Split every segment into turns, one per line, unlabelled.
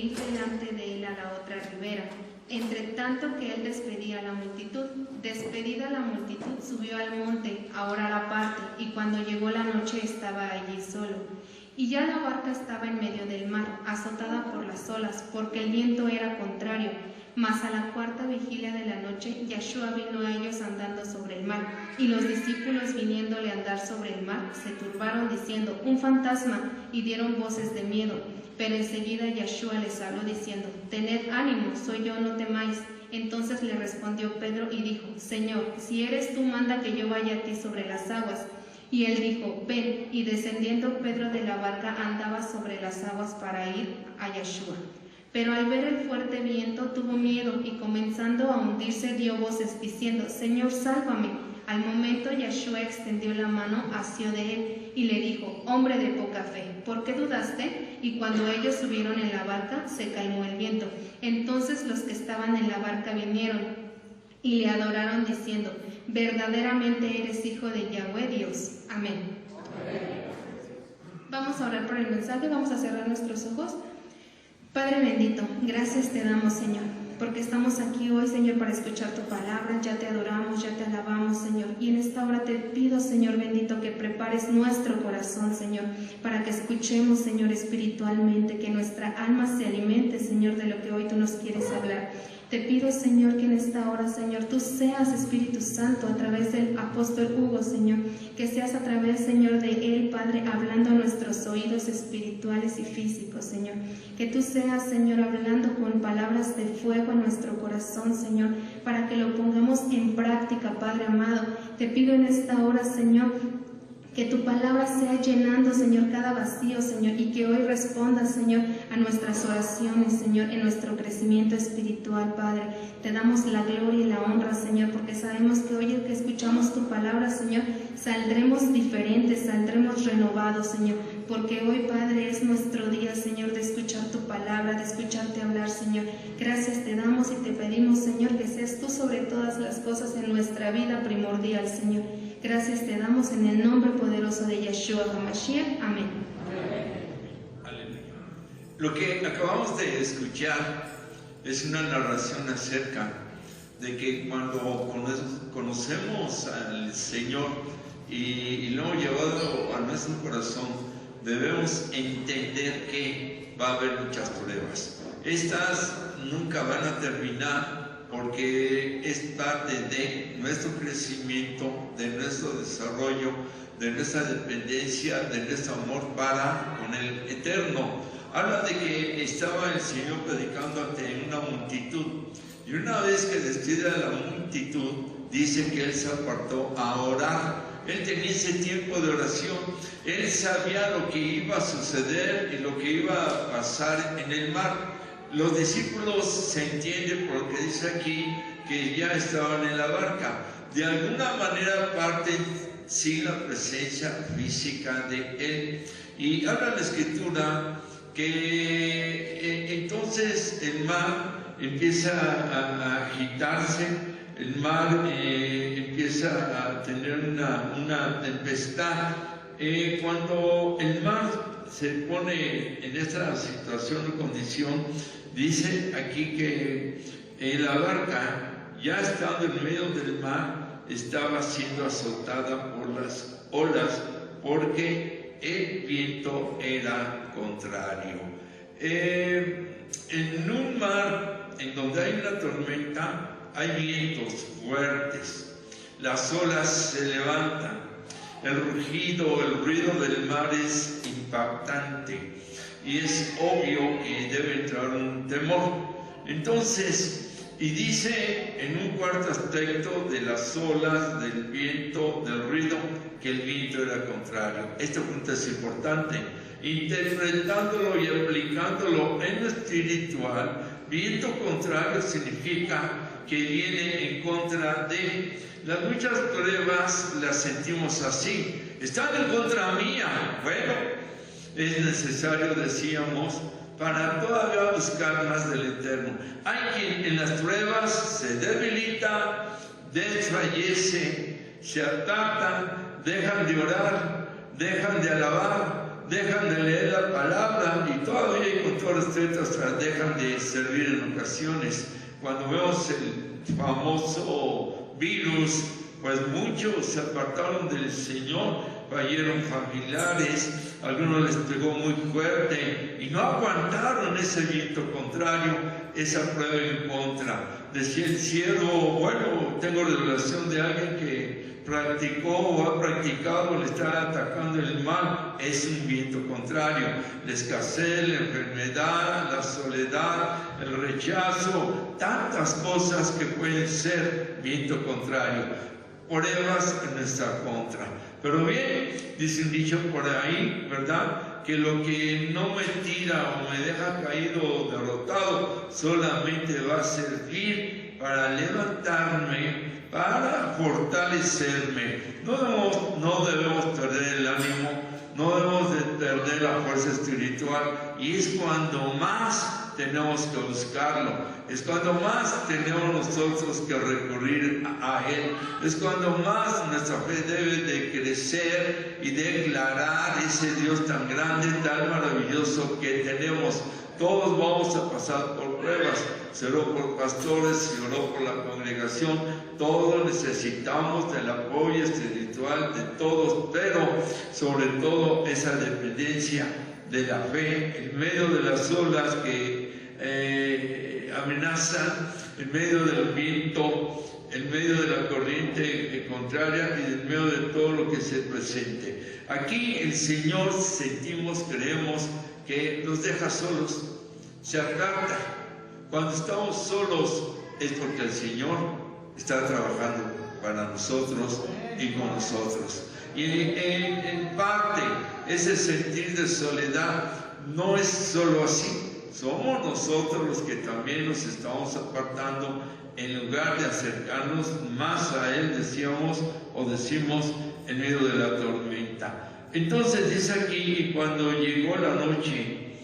ir delante de él a la otra ribera, entre tanto que él despedía a la multitud. Despedida la multitud, subió al monte a orar aparte, y cuando llegó la noche estaba allí solo. Y ya la barca estaba en medio del mar, azotada por las olas, porque el viento era contrario. Mas a la cuarta vigilia de la noche, Yeshua vino a ellos andando sobre el mar, y los discípulos viniéndole a andar sobre el mar, se turbaron diciendo: un fantasma, y dieron voces de miedo. Pero enseguida Yeshua les habló diciendo: tened ánimo, soy yo, no temáis. Entonces le respondió Pedro y dijo: Señor, si eres tú, manda que yo vaya a ti sobre las aguas. Y él dijo: ven. Y descendiendo Pedro de la barca, andaba sobre las aguas para ir a Yeshua. Pero al ver el fuerte viento tuvo miedo, y comenzando a hundirse dio voces diciendo: Señor, sálvame. Al momento Yeshua extendió la mano, asió de él y le dijo: hombre de poca fe, ¿por qué dudaste? Y cuando ellos subieron en la barca, se calmó el viento. Entonces los que estaban en la barca vinieron y le adoraron diciendo: verdaderamente eres hijo de Yahweh Dios. Amén. Vamos a orar por el mensaje, vamos a cerrar nuestros ojos. Padre bendito, gracias te damos, Señor, porque estamos aquí hoy, Señor, para escuchar tu palabra. Ya te adoramos, ya te alabamos, Señor, y en esta hora te pido, Señor bendito, que prepares nuestro corazón, Señor, para que escuchemos, Señor, espiritualmente, que nuestra alma se alimente, Señor, de lo que hoy tú nos quieres hablar. Te pido, Señor, que en esta hora, Señor, tú seas, Espíritu Santo, a través del apóstol Hugo, Señor, que seas a través, Señor, de él, Padre, hablando a nuestros oídos espirituales y físicos, Señor. Que tú seas, Señor, hablando con palabras de fuego a nuestro corazón, Señor, para que lo pongamos en práctica, Padre amado. Te pido en esta hora, Señor, que tu palabra sea llenando, Señor, cada vacío, Señor, y que hoy responda, Señor, a nuestras oraciones, Señor, en nuestro crecimiento espiritual, Padre. Te damos la gloria y la honra, Señor, porque sabemos que hoy que escuchamos tu palabra, Señor, saldremos diferentes, saldremos renovados, Señor, porque hoy, Padre, es nuestro día, Señor, de escuchar tu palabra, de escucharte hablar, Señor. Gracias te damos y te pedimos, Señor, que seas tú sobre todas las cosas en nuestra vida primordial, Señor. Gracias te damos en el nombre poderoso de Yeshua HaMashiach. Amén.
Aleluya. Lo que acabamos de escuchar es una narración acerca de que cuando conocemos al Señor y lo hemos llevado a nuestro corazón, debemos entender que va a haber muchas pruebas. Estas nunca van a terminar, porque es parte de nuestro crecimiento, de nuestro desarrollo, de nuestra dependencia, de nuestro amor para con el Eterno. Habla de que estaba el Señor predicando ante una multitud, y una vez que despide a la multitud, dice que Él se apartó a orar. Él tenía ese tiempo de oración, Él sabía lo que iba a suceder y lo que iba a pasar en el mar. Los discípulos se entiende por lo que dice aquí, que ya estaban en la barca. De alguna manera parten sin la presencia física de Él. Y habla la Escritura que entonces el mar empieza a agitarse, el mar empieza a tener una tempestad. Cuando el mar se pone en esta situación o condición, dice aquí que la barca, ya estando en medio del mar, estaba siendo azotada por las olas, porque el viento era contrario. En un mar en donde hay una tormenta, hay vientos fuertes, las olas se levantan, el rugido, el ruido del mar es impactante, y es obvio que debe entrar un temor. Entonces, y dice en un cuarto aspecto de las olas, del viento, del ruido, que el viento era contrario. Este punto es importante. Interpretándolo y aplicándolo en lo espiritual, viento contrario significa que viene en contra de. Las muchas pruebas las sentimos así. Están en contra mía. Bueno, es necesario, decíamos, para todavía buscar más del Eterno. Hay quien en las pruebas se debilita, desfallece, se atacan, dejan de orar, dejan de alabar, dejan de leer la palabra y todavía y con todo respeto hasta dejan de servir en ocasiones. Cuando vemos el famoso virus, pues muchos se apartaron del Señor, fallaron familiares, algunos les pegó muy fuerte y no aguantaron ese viento contrario, esa prueba en contra. Decía el siervo, bueno, tengo revelación de alguien que practicó o ha practicado, le está atacando el mal, es un viento contrario. La escasez, la enfermedad, la soledad, el rechazo, tantas cosas que pueden ser viento contrario, pruebas en nuestra contra. Pero bien, dice un dicho por ahí, ¿verdad? Que lo que no me tira o me deja caído o derrotado solamente va a servir para levantarme, para fortalecerme. No debemos perder el ánimo, no debemos de perder la fuerza espiritual, y es cuando más tenemos que buscarlo, es cuando más tenemos nosotros que recurrir a Él, es cuando más nuestra fe debe de crecer y declarar ese Dios tan grande, tan maravilloso que tenemos. Todos vamos a pasar por pruebas, se oró por pastores, se oró por la congregación, todos necesitamos del apoyo espiritual de todos, pero sobre todo esa dependencia de la fe en medio de las olas que amenazan, en medio del viento, en medio de la corriente contraria y en medio de todo lo que se presente. Aquí el Señor sentimos, creemos que nos deja solos, se aparta. Cuando estamos solos es porque el Señor está trabajando para nosotros y con nosotros. Y en parte ese sentir de soledad no es solo así, somos nosotros los que también nos estamos apartando en lugar de acercarnos más a Él, decíamos o decimos, en medio de la tormenta. Entonces dice aquí, cuando llegó la noche,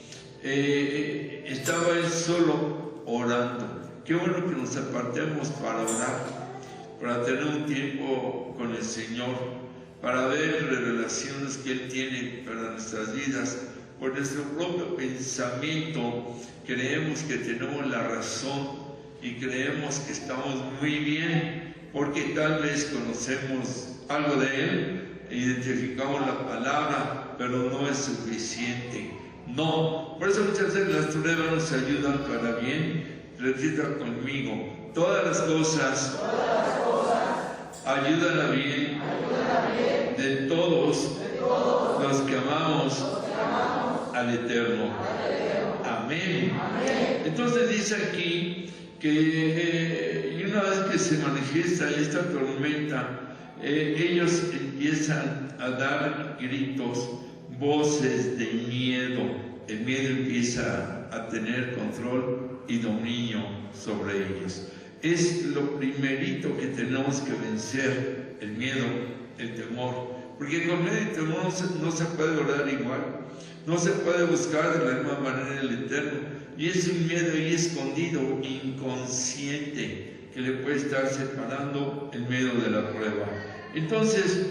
estaba Él solo orando. Qué bueno que nos apartemos para orar, para tener un tiempo con el Señor, para ver revelaciones que Él tiene para nuestras vidas. Por nuestro propio pensamiento creemos que tenemos la razón y creemos que estamos muy bien, porque tal vez conocemos algo de Él, identificamos la palabra, pero no es suficiente. No, por eso muchas veces las pruebas nos ayudan para bien. Repita conmigo: todas las cosas ayudan a bien de todos los que amamos al Eterno. Amén. Entonces dice aquí que una vez que se manifiesta esta tormenta, ellos empiezan a dar gritos, voces de miedo. El miedo empieza a tener control y dominio sobre ellos. Es lo primerito que tenemos que vencer: el miedo, el temor. Porque con miedo y temor no se puede orar igual, no se puede buscar de la misma manera el Eterno. Y es un miedo ahí escondido, inconsciente, que le puede estar separando en medio de la prueba. Entonces,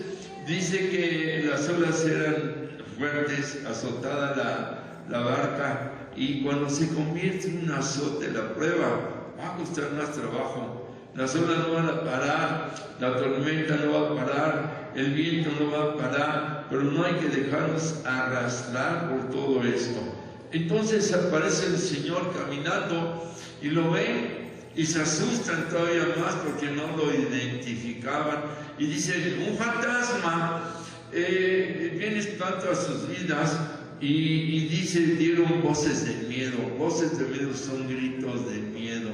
dice que las olas eran fuertes, azotada la barca, y cuando se convierte en un azote la prueba, va a costar más trabajo. Las olas no van a parar, la tormenta no va a parar, el viento no va a parar, pero no hay que dejarnos arrastrar por todo esto. Entonces aparece el Señor caminando y lo ven y se asustan todavía más porque no lo identificaban, y dicen: un fantasma viene tanto a sus vidas. Y dice: dieron voces de miedo. Voces de miedo son gritos de miedo.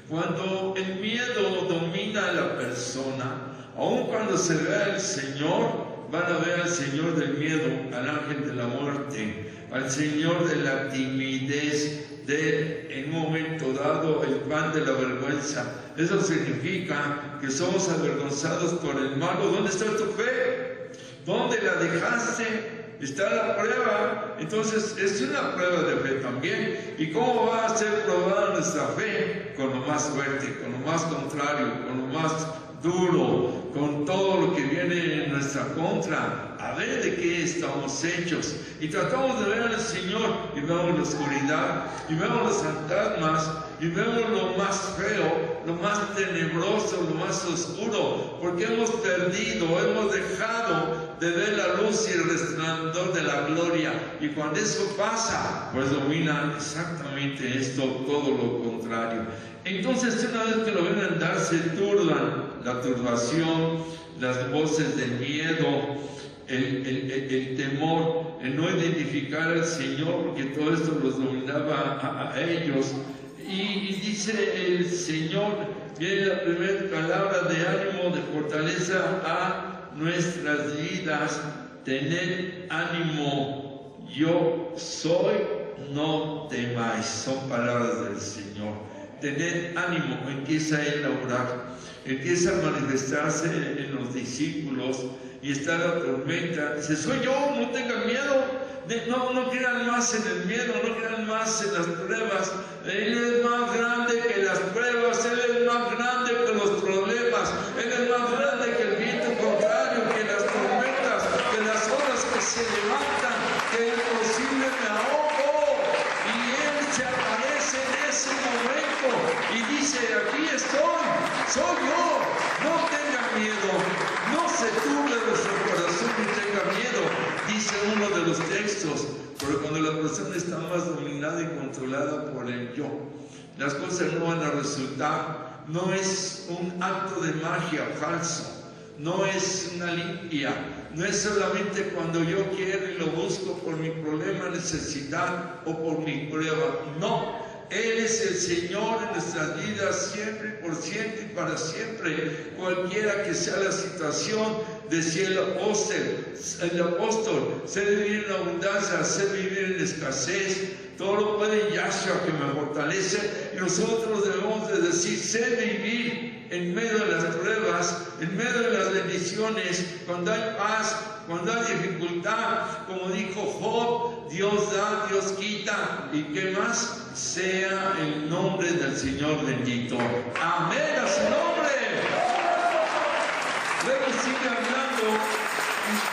Cuando el miedo domina a la persona, aun cuando se vea al Señor, van a ver al Señor del miedo, al ángel de la muerte, al Señor de la timidez, en un momento dado el pan de la vergüenza. Eso significa que somos avergonzados por el malo. ¿Dónde está tu fe? ¿Dónde la dejaste? Está la prueba. Entonces es una prueba de fe también. ¿Y cómo va a ser probada nuestra fe? Con lo más fuerte, con lo más contrario, con lo más duro, con todo lo que viene en nuestra contra. a ver de qué estamos hechos. Y tratamos de ver al Señor y vemos la oscuridad, y vemos los fantasmas, y vemos lo más feo, lo más tenebroso, lo más oscuro, porque hemos perdido, hemos dejado de ver la luz y el resplandor de la gloria. Y cuando eso pasa, pues domina exactamente esto, todo lo contrario. Entonces, una vez que lo ven andar, se turban, la turbación, las voces del miedo, el temor, el no identificar al Señor, porque todo esto los dominaba a ellos. Y dice el Señor, viene la primera palabra de ánimo, de fortaleza a nuestras vidas. Tened ánimo, yo soy, no temáis. Son palabras del Señor. Tened ánimo, empieza Él a orar, empieza a manifestarse en los discípulos, y está la tormenta. Dice, soy yo, no tengan miedo. No crean más en el miedo, no crean más en las pruebas. Él es más grande que las pruebas, Él es más grande que los problemas, Él es más grande que el viento contrario, que las tormentas, que las olas que se levantan, que el posible me ahogo. Y Él se aparece en ese momento y dice, aquí estoy, soy yo, no tengan miedo, no se turbe vuestro corazón ni tenga miedo. Dice uno de los textos, pero cuando la persona está más dominada y controlada por el yo, las cosas no van a resultar. No es un acto de magia falso, no es una limpia, no es solamente cuando yo quiero y lo busco por mi problema, necesidad o por mi prueba. No, Él es el Señor en nuestras vidas siempre, por siempre y para siempre. Cualquiera que sea la situación, decía el apóstol, sé vivir en abundancia, sé vivir en escasez, todo lo puede Yahshua que me fortalece. Y nosotros debemos de decir, sé vivir en medio de las pruebas, en medio de las bendiciones, cuando hay paz, cuando hay dificultad. Como dijo Job, Dios da, Dios quita, y qué más, sea el nombre del Señor bendito. Amén a su nombre. Luego sigue hablando,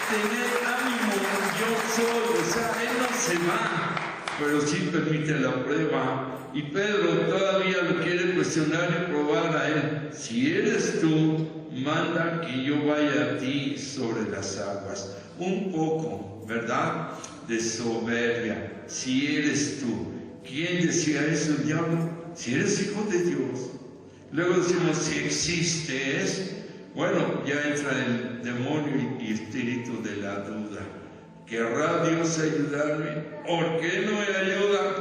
tener ánimo, yo soy. O sea, Él no se va, pero sí permite la prueba. Y Pedro todavía lo quiere cuestionar y probar a Él. Si eres tú, manda que yo vaya a ti sobre las aguas. Un poco, ¿verdad?, de soberbia. Si eres tú. ¿Quién decía eso, el diablo? Si eres hijo de Dios. Luego decimos, si existes. Bueno, ya entra el demonio y espíritu de la duda. ¿Querrá Dios ayudarme? ¿Por qué no me ayuda?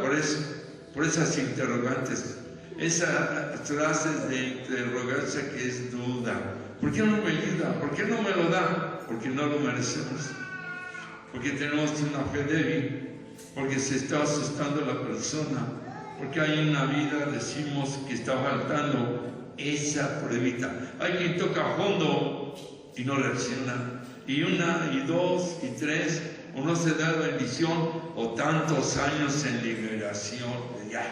Por esas interrogantes, esas frases de interrogancia que es duda. ¿Por qué no me ayuda? ¿Por qué no me lo da? Porque no lo merecemos. Porque tenemos una fe débil. Porque se está asustando la persona. Porque hay una vida, decimos, que está faltando esa pruebita. Hay quien toca a fondo y no reacciona. Y una, y dos, y tres, o no se da bendición, o tantos años en liberación. Ya,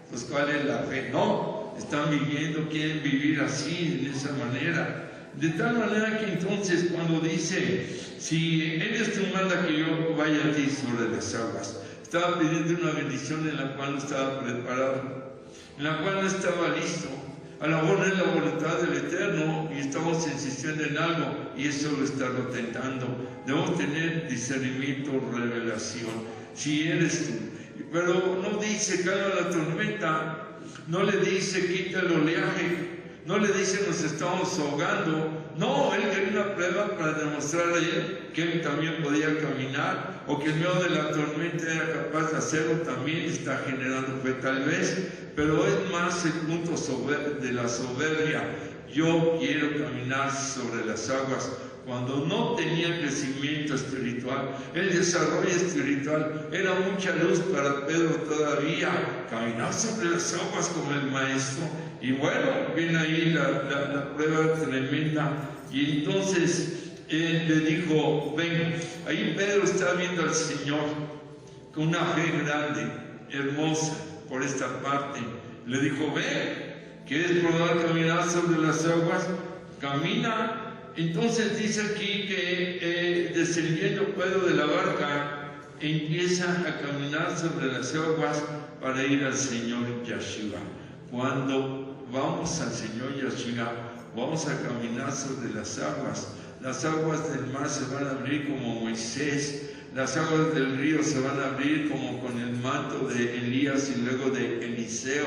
pues ¿cuál es la fe? No, están viviendo, quieren vivir así, de esa manera. De tal manera que entonces cuando dice, si eres tú, manda que yo vaya a ti sobre las aguas. Estaba pidiendo una bendición en la cual no estaba preparado, en la cual no estaba listo. A lo mejor es la voluntad del Eterno y estamos insistiendo en algo y eso lo está tentando. Debemos tener discernimiento, revelación. Si eres tú. Pero no dice calma la tormenta, no le dice quita el oleaje, no le dice nos estamos ahogando. No, él quería una prueba para demostrarle a él que él también podía caminar, o que en medio de la tormenta era capaz de hacerlo. También está generando fe tal vez, pero es más el punto de la soberbia. Yo quiero caminar sobre las aguas. Cuando no tenía crecimiento espiritual, el desarrollo espiritual era mucha luz para Pedro todavía. Caminar sobre las aguas como el maestro. Y bueno, viene ahí la prueba tremenda. Y entonces él le dijo, ven. Ahí Pedro está viendo al Señor con una fe grande, hermosa, por esta parte. Le dijo, ven, ¿quieres probar caminar sobre las aguas? Camina. Entonces dice aquí que descendiendo Pedro de la barca, empieza a caminar sobre las aguas para ir al Señor Yeshua. Cuando vamos al Señor Yeshua, vamos a caminar sobre las aguas. Las aguas del mar se van a abrir como Moisés. Las aguas del río se van a abrir como con el manto de Elías y luego de Eliseo.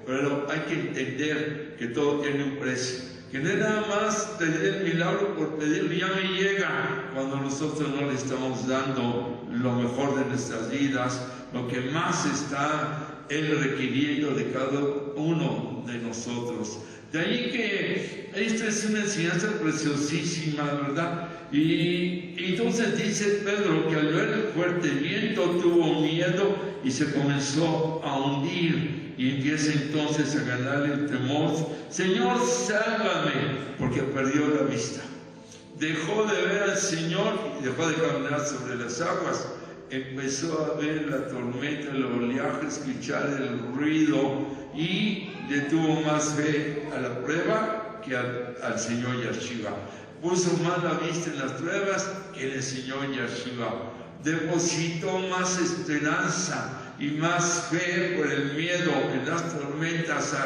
Pero hay que entender que todo tiene un precio. Que no es nada más pedir el milagro por pedirlo, ya me llega, cuando nosotros no le estamos dando lo mejor de nuestras vidas, lo que más está Él requiriendo de cada uno de nosotros. De ahí que esta es una enseñanza preciosísima, ¿verdad? Y entonces dice Pedro que al ver el fuerte viento tuvo miedo y se comenzó a hundir. Y empieza entonces a ganarle el temor. Señor, sálvame, porque perdió la vista. Dejó de ver al Señor y dejó de caminar sobre las aguas. Empezó a ver la tormenta, el oleaje, escuchar el ruido y le tuvo más fe a la prueba que al Señor Yeshua. Puso más la vista en las pruebas que en el Señor Yeshua. Depositó más esperanza y más fe por el miedo en las tormentas.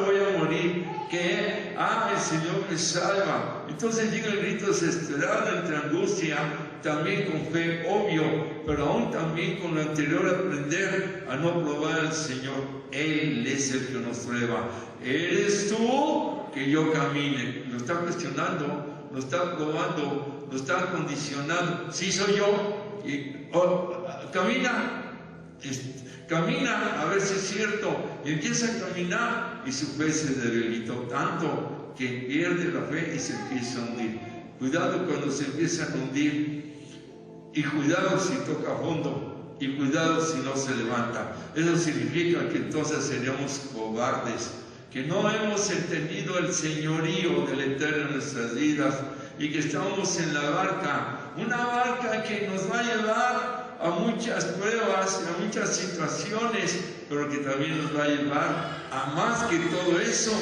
Voy a morir, que el Señor me salva. Entonces llega el grito desesperado entre angustia, también con fe, obvio, pero aún también con lo anterior, aprender a no probar al Señor. Él es el que nos prueba. ¿Eres tú que yo camine? Lo está cuestionando, lo está probando, lo está condicionando. Sí soy yo. Camina a ver si es cierto, y empieza a caminar y su fe se debilitó tanto que pierde la fe y se empieza a hundir. Cuidado cuando se empieza a hundir, y cuidado si toca fondo, y cuidado si no se levanta. Eso significa que entonces seríamos cobardes, que no hemos entendido el señorío del Eterno en nuestras vidas y que estamos en la barca, una barca que nos va a llevar a muchas pruebas, a muchas situaciones, pero que también nos va a llevar a más que todo eso,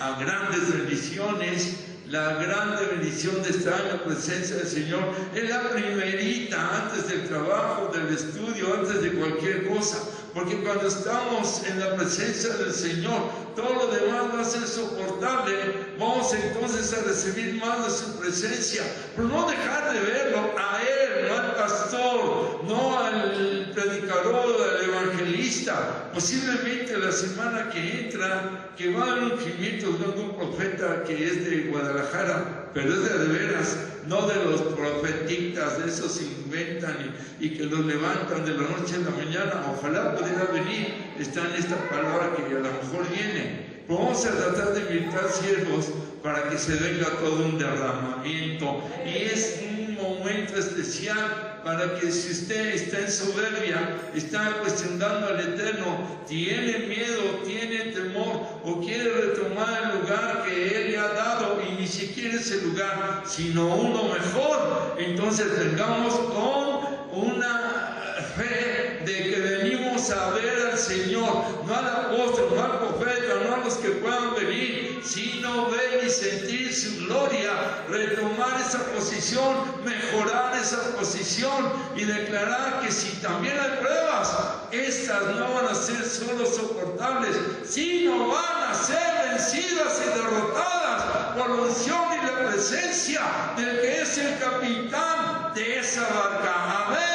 a grandes bendiciones. La grande bendición de estar en la presencia del Señor es la primerita antes del trabajo, del estudio, antes de cualquier cosa. Porque cuando estamos en la presencia del Señor, todo lo demás va a ser soportable. Vamos entonces a recibir más de su presencia, pero no dejar de verlo a Él, no al pastor, no al predicador, al evangelista. Posiblemente la semana que entra, que va a haber ungimientos de un profeta que es de Guadalajara, pero es de veras, no de los profetitas, de esos se inventan y que los levantan de la noche a la mañana. Ojalá pudiera venir, está en esta palabra que a lo mejor viene. Pero vamos a tratar de invitar siervos para que se venga todo un derramamiento, y es un momento especial para que si usted está en soberbia, está cuestionando al Eterno, tiene miedo, tiene temor o quiere retomar el lugar que Él le ha dado, y ni siquiera ese lugar, sino uno mejor, entonces vengamos con una fe de que venimos a ver al Señor, no al apóstol, no al profeta, no a los que puedan venir, sino ver y sentir su gloria, retomar esa posición, mejorar esa posición y declarar que si también hay pruebas, estas no van a ser solo soportables, sino van a ser vencidas y derrotadas por la unción y la presencia del que es el capitán de esa barca. Amén.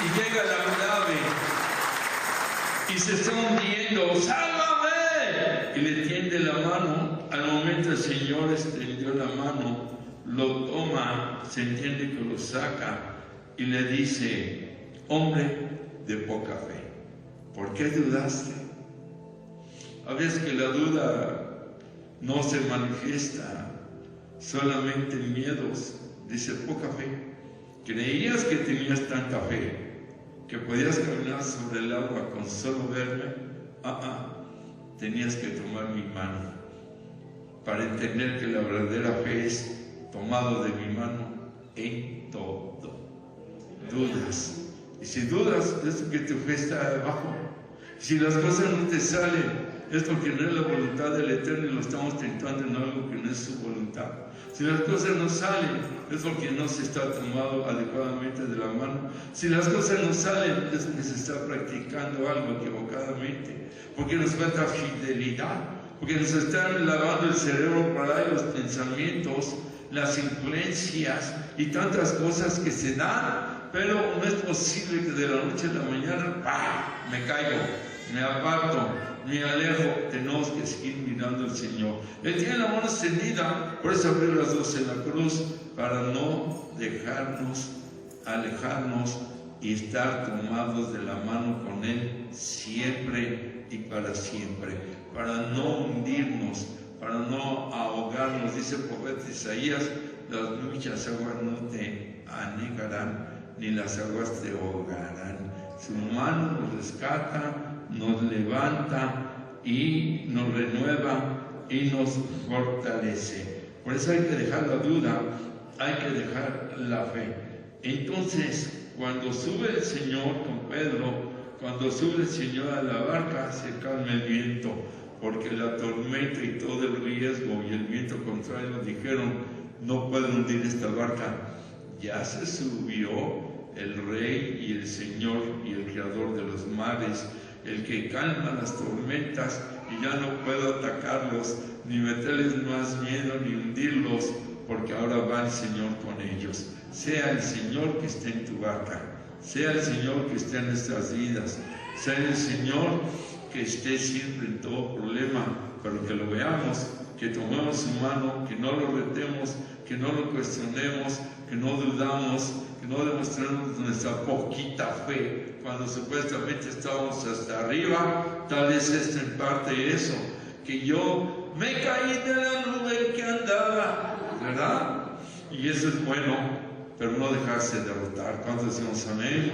Y llega la nave y se está hundiendo. ¡Sálvame! Y le tiende la mano. Al momento el Señor extendió la mano, lo toma, se entiende que lo saca y le dice: hombre de poca fe, ¿por qué dudaste? A veces que la duda no se manifiesta solamente en miedos. Dice: poca fe. ¿Creías que tenías tanta fe que podías caminar sobre el agua con solo verme? Tenías que tomar mi mano para entender que la verdadera fe es tomado de mi mano en todo. Dudas. Y si dudas, es que tu fe está abajo. Si las cosas no te salen, es porque no es la voluntad del Eterno y lo estamos tentando en algo que no es su voluntad. Si las cosas no salen, es porque no se está tomado adecuadamente de la mano. Si las cosas no salen, es porque se está practicando algo equivocadamente, porque nos falta fidelidad, porque nos están lavando el cerebro para los pensamientos, las influencias y tantas cosas que se dan, pero no es posible que de la noche a la mañana ¡pah!, me caigo, me aparto, me alejo. Tenemos que seguir mirando al Señor. Él tiene la mano extendida, por eso abrió las dos en la cruz, para no dejarnos alejarnos y estar tomados de la mano con Él siempre y para siempre, para no hundirnos, para no ahogarnos. Dice el profeta Isaías: las muchas aguas no te anegarán, ni las aguas te ahogarán. Su mano nos rescata, nos levanta y nos renueva y nos fortalece. Por eso hay que dejar la duda, hay que dejar la fe. Entonces, cuando sube el Señor con Pedro, cuando sube el Señor a la barca, se calma el viento, porque la tormenta y todo el riesgo y el viento contrario dijeron: no puede hundir esta barca. Ya se subió el Rey y el Señor y el Creador de los mares, el que calma las tormentas, y ya no puedo atacarlos, ni meterles más miedo, ni hundirlos, porque ahora va el Señor con ellos. Sea el Señor que esté en tu barca, sea el Señor que esté en nuestras vidas, sea el Señor que esté siempre en todo problema, pero que lo veamos, que tomemos su mano, que no lo retemos, que no lo cuestionemos, que no dudamos, que no demostremos nuestra poquita fe, cuando supuestamente estábamos hasta arriba. Tal vez es en parte eso, que yo me caí de la nube que andaba, ¿verdad? Y eso es bueno, pero no dejarse derrotar. ¿Cuántos decimos amén?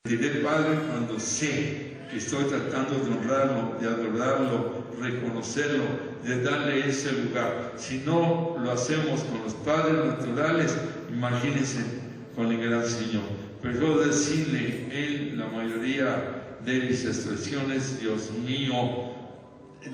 Diré, Padre, cuando sé que estoy tratando de honrarlo, de adorarlo, reconocerlo, de darle ese lugar. Si no lo hacemos con los padres naturales, imagínense con el gran Señor. Pero decirle en la mayoría de mis expresiones: Dios mío,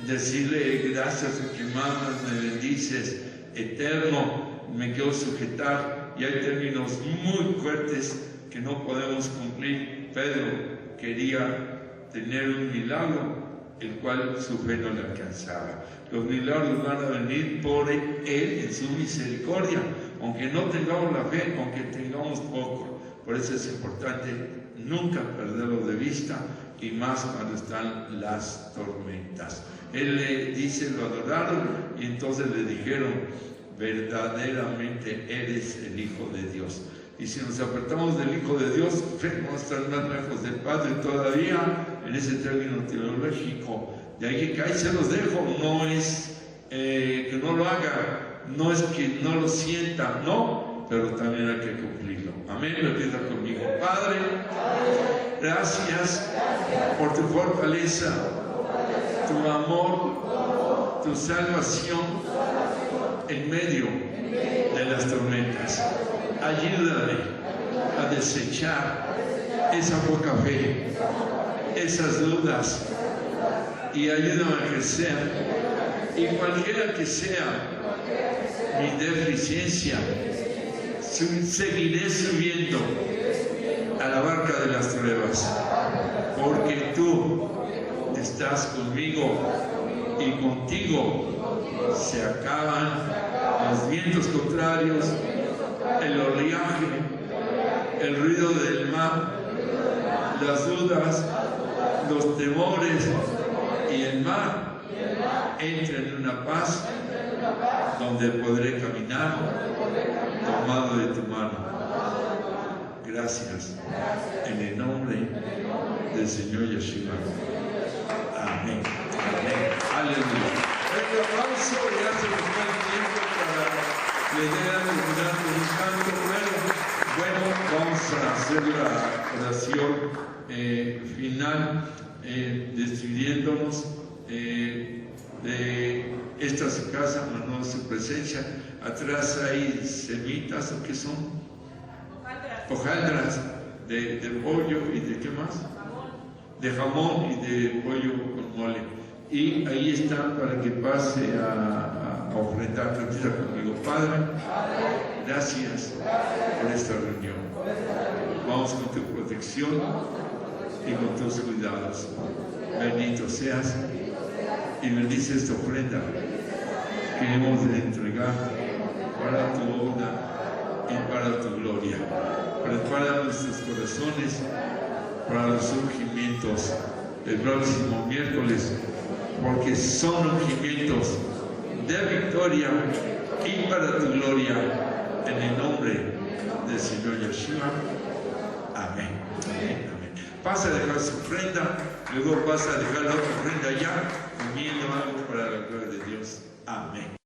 decirle gracias porque me amas, me bendices, eterno, me quiero sujetar. Y hay términos muy fuertes que no podemos cumplir. Pedro quería tener un milagro, el cual su fe no le alcanzaba. Los milagros van a venir por Él en su misericordia, aunque no tengamos la fe, aunque tengamos poco. Por eso es importante nunca perderlo de vista, y más cuando están las tormentas. Él le dice, lo adoraron, y entonces le dijeron: verdaderamente eres el Hijo de Dios. Y si nos apartamos del Hijo de Dios, vamos a estar más lejos del Padre todavía, en ese término teológico. De ahí que ahí se los dejo, no es que no lo haga, no es que no lo sienta, no, pero también hay que cumplirlo. Amén. Repita conmigo: Padre, gracias por tu fortaleza, tu amor, tu salvación en medio de las tormentas. Ayúdame a desechar esa poca fe, esas dudas, y ayúdame a crecer. Y cualquiera que sea mi deficiencia, seguiré subiendo a la barca de las pruebas, porque tú estás conmigo, y contigo se acaban los vientos contrarios, el oleaje, el ruido del mar, las dudas, los temores, y el mar entra en una paz donde podré caminar tomado de tu mano. Gracias, en el nombre del Señor Yeshua. Amén. Amén. Aleluya. El aplauso, ya se nos fue el tiempo para leer durante un canto. Bueno, vamos a hacer la oración final, despidiéndonos de esta su casa, no su presencia. Atrás hay semitas, ¿o qué son? Hojaldras de pollo y de ¿qué más? De jamón y de pollo con mole.
Y ahí está para que pase a ofrendar. Repita conmigo: Padre, gracias por esta reunión. Vamos con tu protección y con tus cuidados. Bendito seas y bendice esta ofrenda que hemos de entregar para tu obra y para tu gloria. Prepara nuestros corazones para los ungimientos el próximo miércoles, porque son ungimientos de victoria y para tu gloria, en el nombre del Señor Yeshua. Amén. Amén. Amén. Vas a dejar su ofrenda, luego vas a dejar la otra ofrenda allá, comiendo algo para la gloria de Dios. Amén.